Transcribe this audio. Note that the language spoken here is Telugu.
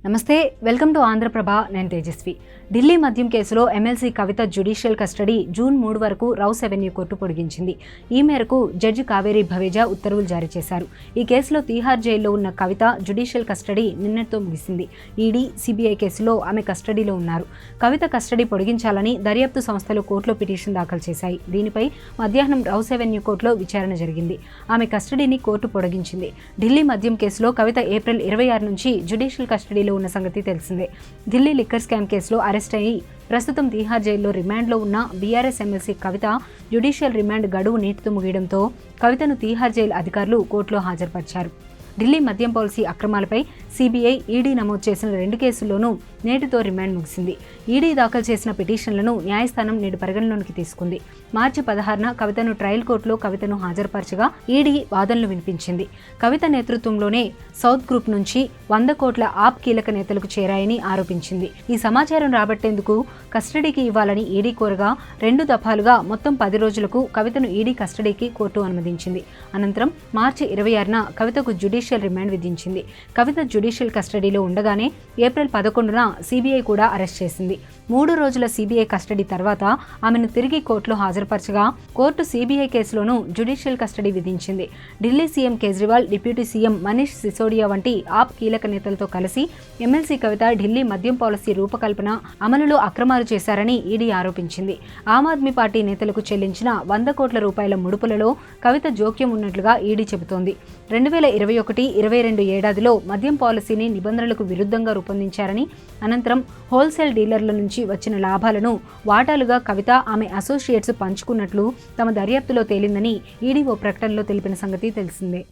నమస్తే, వెల్కమ్ టు ఆంధ్రప్రభ. నేను తేజస్వి. ఢిల్లీ మద్యం కేసులో ఎమ్మెల్సీ కవిత జ్యుడిషియల్ కస్టడీ జూన్ 3 వరకు రౌస్ అవెన్యూ కోర్టు పొడిగించింది. ఈ మేరకు జడ్జి కావేరీ భవేజా ఉత్తర్వులు జారీ చేశారు. ఈ కేసులో తీహార్ జైల్లో ఉన్న కవిత జ్యుడిషియల్ కస్టడీ నిన్నటితో ముగిసింది. ఈడీ, సిబిఐ కేసులో ఆమె కస్టడీలో ఉన్నారు. కవిత కస్టడీ పొడిగించాలని దర్యాప్తు సంస్థలు కోర్టులో పిటిషన్ దాఖలు చేశాయి. దీనిపై మధ్యాహ్నం రౌస్ అవెన్యూ కోర్టులో విచారణ జరిగింది. ఆమె కస్టడీని కోర్టు పొడిగించింది. ఢిల్లీ మద్యం కేసులో కవిత ఏప్రిల్ 26 నుంచి జ్యుడిషియల్ కస్టడీలో ఉన్న సంగతి తెలిసిందే. ఢిల్లీ లిక్కర్ స్కామ్ కేసులో అరెస్ట్ అయ్యి ప్రస్తుతం తీహార్ జైల్లో రిమాండ్లో ఉన్న బీఆర్ఎస్ ఎమ్మెల్సీ కవిత జ్యుడిషియల్ రిమాండ్ గడువు నేటితో ముగియడంతో కవితను తీహార్ జైలు అధికారులు కోర్టులో హాజరుపరిచారు. ఢిల్లీ మద్యం పాలసీ అక్రమాలపై సిబిఐ, ఈడీ నమోదు చేసిన 2 కేసుల్లోనూ నేటితో రిమాండ్ ముగిసింది. ఈడీ దాఖలు చేసిన పిటిషన్లను న్యాయస్థానం నేడు పరిగణలోకి తీసుకుంది. మార్చి 16న కవితను ట్రయల్ కోర్టులో కవితను హాజరుపరచగా ఈడీ వాదనలు వినిపించింది. కవిత నేతృత్వంలోనే సౌత్ గ్రూప్ నుంచి 100 కోట్ల ఆప్ కీలక నేతలకు చేరాయని ఆరోపించింది. ఈ సమాచారం రాబట్టేందుకు కస్టడీకి ఇవ్వాలని ఈడీ కోరగా 2 దఫాలుగా మొత్తం 10 రోజులకు కవితను ఈడీ కస్టడీకి కోర్టు అనుమతించింది. అనంతరం మార్చి 26న కవితకు జ్యుడిషియల్ రిమాండ్ విధించింది. కవిత జ్యుడిషియల్ కస్టడీలో ఉండగానే ఏప్రిల్ 11న సిబిఐ కూడా అరెస్ట్ చేసింది. 3 రోజుల సిబిఐ కస్టడీ తర్వాత ఆమెను తిరిగి కోర్టులో హాజరుపరచగా కోర్టు సిబిఐ కేసులోనూ జ్యుడిషియల్ కస్టడీ విధించింది. Delhi CM Kejriwal, deputy CM Manish Sisodia వంటి ఆప్ కీలక నేతలతో కలిసి ఎమ్మెల్సీ కవిత ఢిల్లీ మద్యం పాలసీ రూపకల్పన, అమలులో అక్రమాలు చేశారని ఈడీ ఆరోపించింది. ఆమ్ ఆద్మీ పార్టీ నేతలకు చెల్లించిన 100 కోట్ల రూపాయల ముడుపులలో కవిత జోక్యం ఉన్నట్లుగా ఈడీ చెబుతోంది. 2021-22 ఏడాదిలో మద్యం పాలసీని నిబంధనలకు విరుద్ధంగా రూపొందించారని, అనంతరం హోల్సేల్ డీలర్ల నుంచి వచ్చిన లాభాలను వాటాలుగా కవిత, ఆమె అసోసియేట్స్ పంచుకున్నట్లు తమ దర్యాప్తులో తేలిందని ఈడీ ఓ ప్రకటనలో తెలిపిన సంగతి తెలిసిందే.